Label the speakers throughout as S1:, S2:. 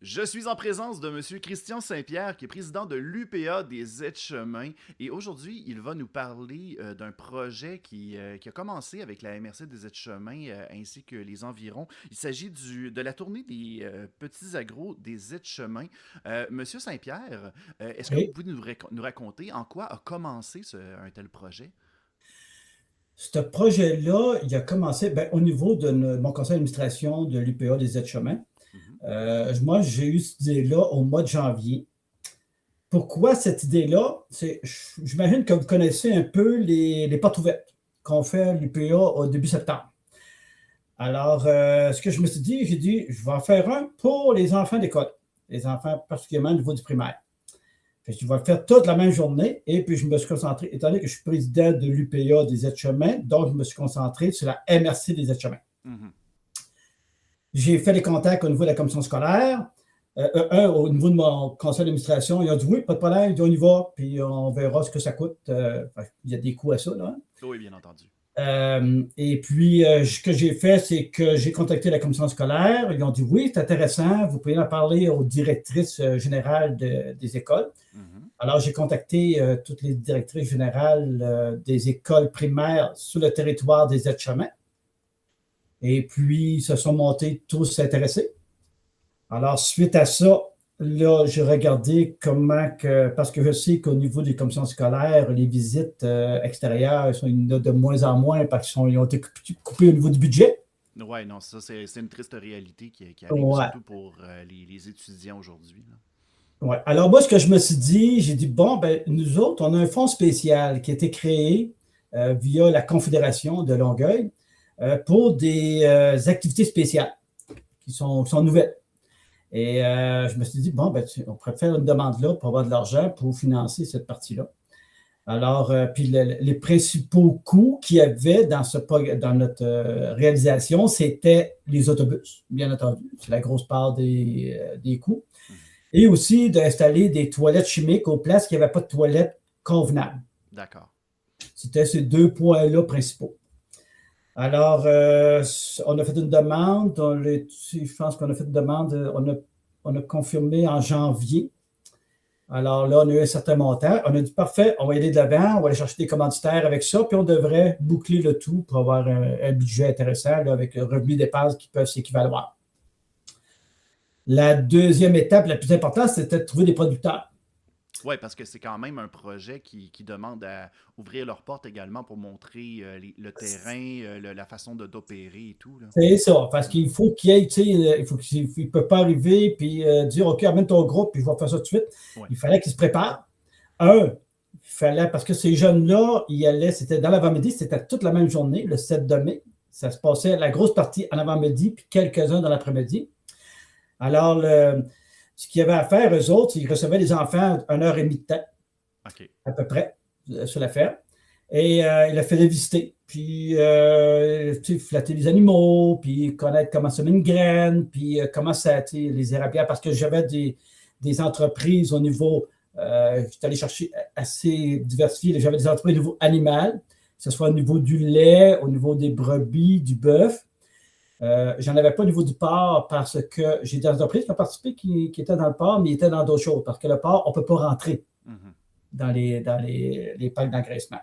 S1: Je suis en présence de Monsieur Christian Saint-Pierre, qui est président de l'UPA des Aides-Chemins. Et aujourd'hui, il va nous parler d'un projet qui a commencé avec la MRC des Aides-Chemins ainsi que les environs. Il s'agit de la tournée des petits agros des Aides-Chemins. Monsieur Saint-Pierre, est-ce que vous
S2: Oui.
S1: pouvez nous raconter en quoi a commencé un tel projet?
S2: Ce projet-là, il a commencé au niveau de mon conseil d'administration de l'UPA des Aides-Chemins.
S1: Mhm.
S2: Moi, j'ai eu cette idée-là au mois de janvier. Pourquoi cette idée-là? J'imagine que vous connaissez un peu les portes ouvertes qu'on fait à l'UPA au début septembre. Alors, ce que je me suis dit, j'ai dit, je vais en faire un pour les enfants d'école, les enfants particulièrement au niveau du primaire. Fait que je vais le faire toute la même journée et puis je me suis concentré, étant donné que je suis président de l'UPA des Aides-Chemins, donc je me suis concentré sur la MRC des Aides-Chemins.
S1: Mhm.
S2: J'ai fait des contacts au niveau de la commission scolaire. Au niveau de mon conseil d'administration, ils ont dit oui, pas de problème, on y va, puis on verra ce que ça coûte. Il y a des coûts à ça, là.
S1: Oui, bien entendu.
S2: Et puis, ce que j'ai fait, c'est que j'ai contacté la commission scolaire. Ils ont dit oui, c'est intéressant, vous pouvez en parler aux directrices générales des écoles.
S1: Mhm.
S2: Alors, j'ai contacté toutes les directrices générales des écoles primaires sur le territoire des Aides-Chemins. Et puis, ils se sont montés tous intéressés. Alors, suite à ça, là, j'ai regardé parce que je sais qu'au niveau des commissions scolaires, les visites extérieures, il y en a de moins en moins parce qu'ils ont été coupés au niveau du budget.
S1: Ouais, non, ça, c'est une triste réalité qui arrive
S2: Ouais.
S1: surtout pour les étudiants aujourd'hui, là.
S2: Ouais. Alors, moi, ce que je me suis dit, j'ai dit, bon, nous autres, on a un fonds spécial qui a été créé via la Confédération de Longueuil pour des activités spéciales qui sont nouvelles. Et je me suis dit, bon, on pourrait faire une demande là pour avoir de l'argent pour financer cette partie-là. Alors, puis les principaux coûts qu'il y avait dans notre réalisation, c'était les autobus, bien entendu. C'est la grosse part des coûts.
S1: Mhm.
S2: Et aussi d'installer des toilettes chimiques aux places qui n'avaient pas de toilettes convenables.
S1: D'accord.
S2: C'était ces deux points-là principaux. Alors, on a fait une demande. Je pense qu'on a fait une demande. On a confirmé en janvier. Alors là, on a eu un certain montant. On a dit, parfait, on va y aller de l'avant. On va aller chercher des commanditaires avec ça. Puis on devrait boucler le tout pour avoir un budget intéressant là, avec revenu dépenses qui peuvent s'équivaloir. La deuxième étape, la plus importante, c'était de trouver des producteurs.
S1: Oui, parce que c'est quand même un projet qui demande à ouvrir leurs portes également pour montrer le terrain, la façon d'opérer et tout, là.
S2: C'est ça, parce
S1: Mhm.
S2: qu'il faut qu'il y ait, tu sais, il ne peut pas arriver puis dire, OK, amène ton groupe, puis je vais faire ça tout de suite.
S1: Ouais.
S2: Il fallait qu'ils se préparent. Parce que ces jeunes-là, c'était dans l'avant-midi, c'était toute la même journée, le 7 de mai. Ça se passait la grosse partie en avant-midi, puis quelques-uns dans l'après-midi. Alors, ce qu'il y avait à faire, eux autres, ils recevaient les enfants 1 heure et demie de temps,
S1: OK.
S2: à peu près, sur la ferme. Et il a fait les visiter, puis flatter les animaux, puis connaître comment semer une graine, puis comment ça, les érablières, parce que j'avais des entreprises au niveau, j'étais allé chercher assez diversifié, j'avais des entreprises au niveau animal, que ce soit au niveau du lait, au niveau des brebis, du bœuf. J'en avais pas au niveau du porc parce que j'ai des entreprises qui ont participé qui étaient dans le porc, mais ils étaient dans d'autres choses, parce que le porc, on ne peut pas rentrer
S1: Mhm.
S2: dans les packs d'engraissement.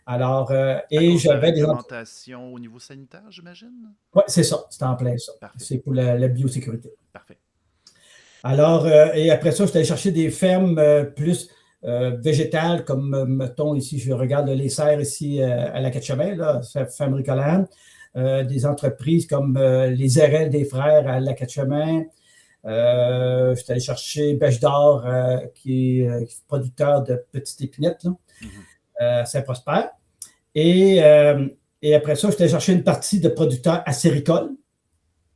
S2: Alors,
S1: À
S2: et
S1: cause de la
S2: j'avais des
S1: réglementation au niveau sanitaire, j'imagine?
S2: Oui, c'est ça, c'est en plein ça.
S1: Parfait.
S2: C'est pour la biosécurité.
S1: Parfait.
S2: Alors, et après ça, j'étais allé chercher des fermes plus végétales, comme, mettons, ici, je regarde les serres ici à la Quatre-Chemins, là, ferme bricolade. Des entreprises comme les RL des Frères à la Quatre-Chemins. J'étais allé chercher Bêche d'Or, qui est producteur de petites épinettes,
S1: Mhm.
S2: là, Saint-Prosper. Et après ça, j'étais allé chercher une partie de producteurs acéricoles.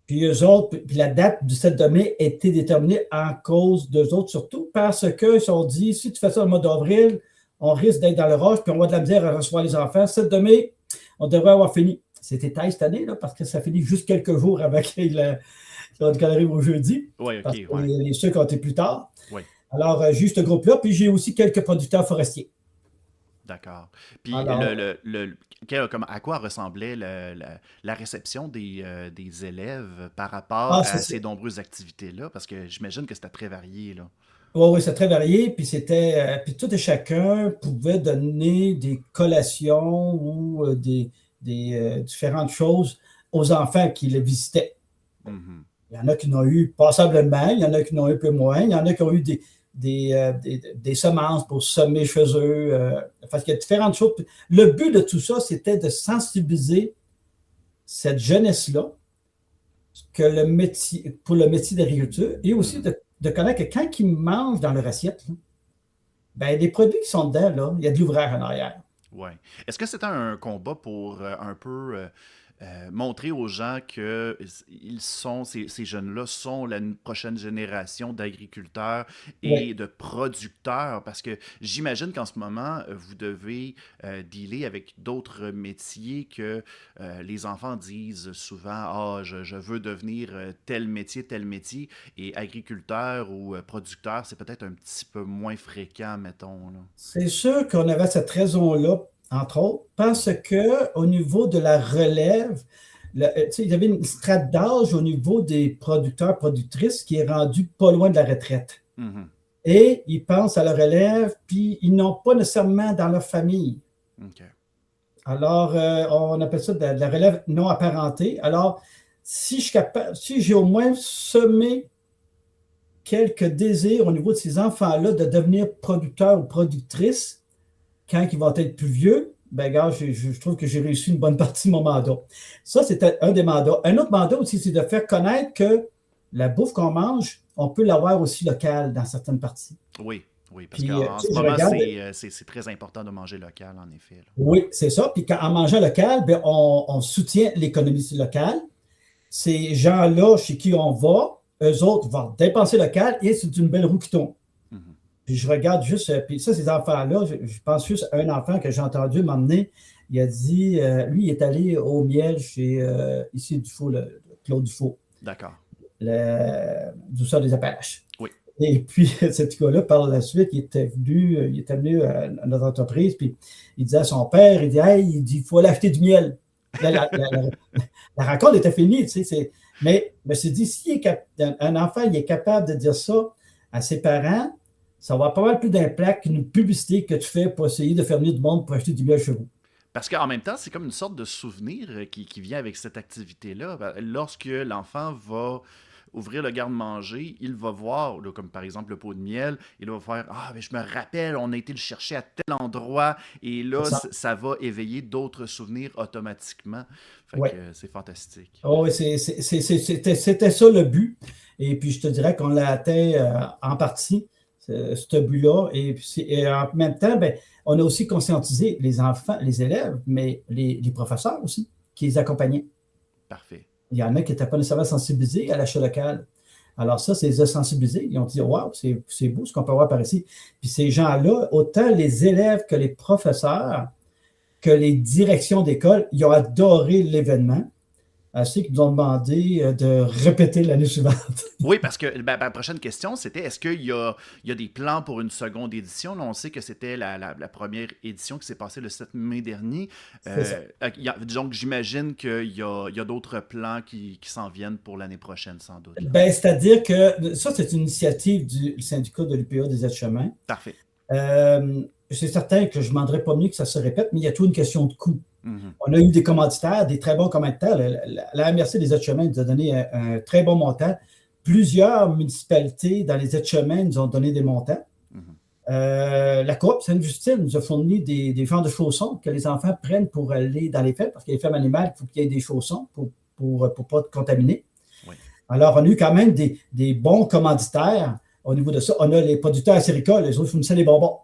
S2: Puis eux autres, puis la date du 7 de mai a été déterminée en cause d'eux autres, surtout parce qu'ils se sont dit, si tu fais ça au mois d'avril, on risque d'être dans le roche, puis on va de la misère à recevoir les enfants. 7 de mai, on devrait avoir fini. C'était taille cette année, là, parce que ça finit juste quelques jours avant qu'il arrive au jeudi,
S1: Oui,
S2: parce
S1: OK,
S2: que
S1: ouais.
S2: les ceux qui ont été plus tard.
S1: Ouais.
S2: Alors, j'ai eu ce groupe-là, puis j'ai aussi quelques producteurs forestiers.
S1: D'accord. Puis,
S2: Alors,
S1: à quoi ressemblait la réception des élèves par rapport
S2: ah,
S1: à ces nombreuses activités-là? Parce que j'imagine que c'était très varié, là.
S2: ouais, ouais, c'est très varié, puis puis tout et chacun pouvait donner des collations ou des différentes choses aux enfants qui le visitaient.
S1: Mhm.
S2: Il y en a qui n'ont eu passablement, il y en a qui n'ont eu un peu moins, il y en a qui ont eu des semences pour semer chez eux. Parce qu'il y a différentes choses. Le but de tout ça, c'était de sensibiliser cette jeunesse-là que pour le métier d'agriculture et aussi
S1: Mhm.
S2: de connaître que quand ils mangent dans leur assiette, là, ben, les produits qui sont dedans, là, il y a de l'ouvrage en arrière.
S1: Ouais. Est-ce que c'était un combat pour un peu montrer aux gens que ces jeunes-là sont la prochaine génération d'agriculteurs
S2: Oui,
S1: et de producteurs? Parce que j'imagine qu'en ce moment, vous devez dealer avec d'autres métiers que les enfants disent souvent, ah, je veux devenir tel métier, et agriculteur ou producteur, c'est peut-être un petit peu moins fréquent, mettons, là.
S2: c'est sûr qu'on avait cette raison-là, entre autres, parce
S1: Mhm.
S2: que au niveau de la relève, tu sais, il y avait une strate d'âge au niveau des producteurs, productrices qui est rendue pas loin de la retraite.
S1: Mhm.
S2: Et ils pensent à la relève, puis ils n'ont pas nécessairement dans leur famille.
S1: OK.
S2: Alors, on appelle ça de la relève non apparentée. Alors, si je suis capable, si j'ai au moins semé quelques désirs au niveau de ces enfants-là de devenir producteurs ou productrices, quand ils vont être plus vieux, ben, gars, je trouve que j'ai réussi une bonne partie de mon mandat. Ça, c'était un des mandats. Un autre mandat aussi, c'est de faire connaître que la bouffe qu'on mange, on peut l'avoir aussi locale dans certaines parties.
S1: Oui, oui, parce
S2: Puis,
S1: qu'en
S2: tu
S1: ce
S2: sais, je
S1: moment,
S2: regarde,
S1: c'est très important de manger local, en effet, là.
S2: oui, c'est ça. Puis, en mangeant local, ben, on soutient l'économie locale. Ces gens-là chez qui on va, eux autres vont dépenser local et c'est une belle roue qui tourne.
S1: Mhm.
S2: Puis je regarde juste, puis ça, ces enfants-là, je pense juste à un enfant que j'ai entendu m'emmener. Il a dit, lui, il est allé au miel chez ici Dufault, Claude Dufault,
S1: D'accord.
S2: du sort des Appalaches.
S1: Oui.
S2: Et puis, cet gars-là, par la suite, il était venu à notre entreprise, puis il disait à son père, il dit, hey, il faut aller acheter du miel. Là, la rencontre était finie, tu sais. Mais je me suis dit, si un enfant il est capable de dire ça à ses parents, ça va avoir pas mal plus d'impact qu'une publicité que tu fais pour essayer de faire venir du monde pour acheter du miel chez vous.
S1: Parce qu'en même temps, c'est comme une sorte de souvenir qui vient avec cette activité-là. Lorsque l'enfant va ouvrir le garde-manger, il va voir, là, comme par exemple le pot de miel, il va faire ah, mais je me rappelle, on a été le chercher à tel endroit, et
S2: C'est
S1: là,
S2: ça.
S1: ça va éveiller d'autres souvenirs automatiquement. Fait
S2: Oui.
S1: que c'est fantastique.
S2: Oh, oui, c'était ça le but. Et puis, je te dirais qu'on l'a atteint en partie, ce but-là. Et en même temps, ben, on a aussi conscientisé les enfants, les élèves, mais les professeurs aussi, qui les accompagnaient.
S1: Parfait.
S2: Il y en a qui n'étaient pas nécessairement sensibilisés à l'achat local. Alors ça, c'est les a sensibilisés. Ils ont dit, waouh, c'est beau ce qu'on peut voir par ici. Puis ces gens-là, autant les élèves que les professeurs, que les directions d'école, ils ont adoré l'événement. Ainsi qu'ils nous ont demandé de répéter l'année suivante.
S1: Oui, parce que ma prochaine question, c'était est-ce qu'il y a des plans pour une seconde édition? Là, on sait que c'était la première édition qui s'est passée le 7 mai dernier.
S2: C'est ça.
S1: Donc, j'imagine qu'il y a d'autres plans qui s'en viennent pour l'année prochaine, sans doute, là.
S2: Ben, c'est-à-dire que ça, c'est une initiative du syndicat de l'UPA des aides-chemins.
S1: Parfait.
S2: C'est certain que je ne demanderais pas mieux que ça se répète, mais il y a toujours une question de coût.
S1: Mhm.
S2: On a eu des commanditaires, des très bons commanditaires. La MRC des aides-chemins nous a donné un très bon montant. Plusieurs municipalités dans les aides-chemins nous ont donné des montants.
S1: Mhm.
S2: La Coop Sainte-Justine nous a fourni des genres de chaussons que les enfants prennent pour aller dans les fermes, parce qu'il y a les fermes animales, il faut qu'il y ait des chaussons pour ne pas te contaminer.
S1: Oui.
S2: Alors, on a eu quand même des bons commanditaires au niveau de ça. On a les producteurs acéricoles, les autres fournissaient les bonbons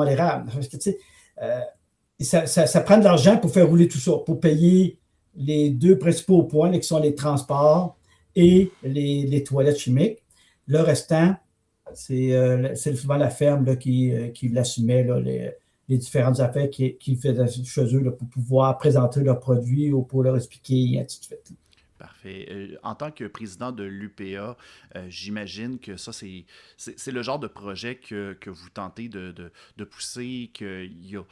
S2: à l'érable. Parce que, tu sais, ça prend de l'argent pour faire rouler tout ça, pour payer les deux principaux points, là, qui sont les transports et les toilettes chimiques. Le restant, c'est souvent la ferme là, qui l'assumait, là, les différentes affaires qui faisaient chez eux là, pour pouvoir présenter leurs produits ou pour leur expliquer, et ainsi de suite.
S1: Parfait. En tant que président de l'UPA, j'imagine que ça, c'est le genre de projet que vous tentez de pousser, il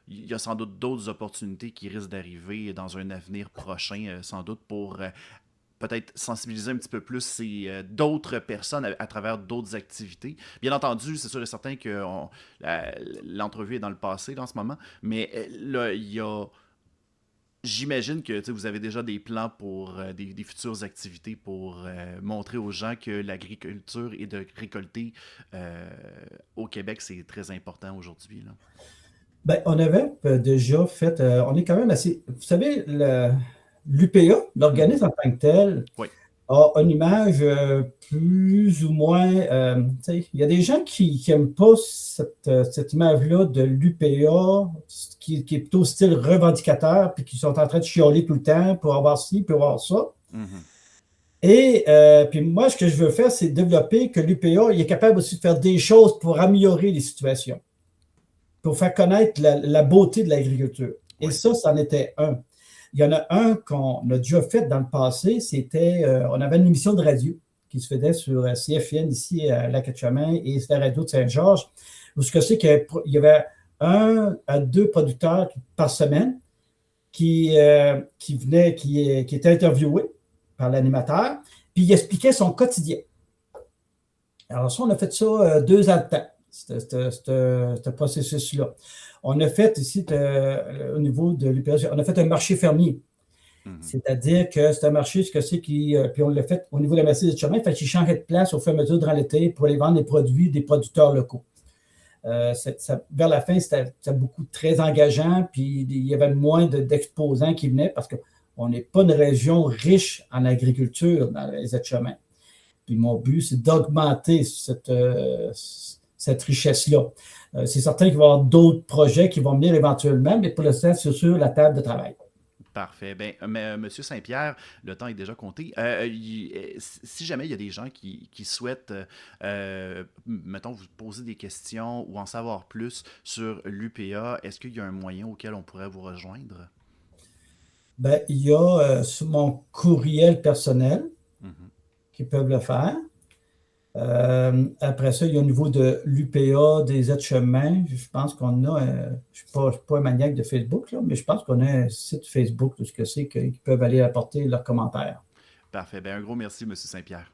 S1: y a sans doute d'autres opportunités qui risquent d'arriver dans un avenir prochain, sans doute pour peut-être sensibiliser un petit peu plus d'autres personnes à travers d'autres activités. Bien entendu, c'est sûr et certain que l'entrevue est dans le passé là, en ce moment, mais là, il y a j'imagine que tu sais, vous avez déjà des plans pour des futures activités pour montrer aux gens que l'agriculture et de récolter euh, au Québec, c'est très important aujourd'hui, là.
S2: Ben, on avait déjà fait, on est quand même assez, vous savez, l'UPA,
S1: Mhm.
S2: l'organisme en tant que tel,
S1: Oui.
S2: a une image plus ou moins, tu sais, il y a des gens qui n'aiment pas cette image-là de l'UPA, qui est plutôt style revendicateur, puis qui sont en train de chialer tout le temps pour avoir ci, pour avoir ça.
S1: Mhm.
S2: Et puis moi, ce que je veux faire, c'est développer que l'UPA, il est capable aussi de faire des choses pour améliorer les situations, pour faire connaître la beauté de l'agriculture. Et
S1: Oui.
S2: ça, c'en était un. Il y en a un qu'on a déjà fait dans le passé, c'était, on avait une émission de radio qui se faisait sur CFN ici à Lac-Etchemin et la radio de Saint-Georges, où ce que c'est qu'il y avait un à deux producteurs par semaine qui venaient, qui étaient interviewés par l'animateur, puis il expliquait son quotidien. Alors ça, on a fait ça 2 ans de temps, ce processus-là. On a fait ici, au niveau de l'UPS, on a fait un marché fermier.
S1: Mhm.
S2: C'est-à-dire que c'est un marché, ce que c'est qui. Puis on l'a fait au niveau de la Merci de chemin, fait qu'il changeait de place au fur et à mesure durant l'été pour aller vendre les produits des producteurs locaux. Vers la fin, c'était beaucoup très engageant, puis il y avait moins d'exposants qui venaient parce qu'on n'est pas une région riche en agriculture dans les aides-chemins. Puis mon but, c'est d'augmenter cette richesse-là. C'est certain qu'il va y avoir d'autres projets qui vont venir éventuellement, mais pour l'instant, c'est sur la table de travail.
S1: Parfait. Ben, Monsieur Saint-Pierre, le temps est déjà compté. Si jamais il y a des gens qui souhaitent, mettons, vous poser des questions ou en savoir plus sur l'UPA, est-ce qu'il y a un moyen auquel on pourrait vous rejoindre?
S2: Ben, il y a sur mon courriel personnel
S1: Mhm.
S2: qui peuvent le faire. Après ça, il y a au niveau de l'UPA, des aides-chemins. Je pense qu'on a, je ne suis pas un maniaque de Facebook, là, mais je pense qu'on a un site Facebook, tout ce que c'est, qu'ils peuvent aller apporter leurs commentaires.
S1: Parfait. Ben, un gros merci, Monsieur Saint-Pierre.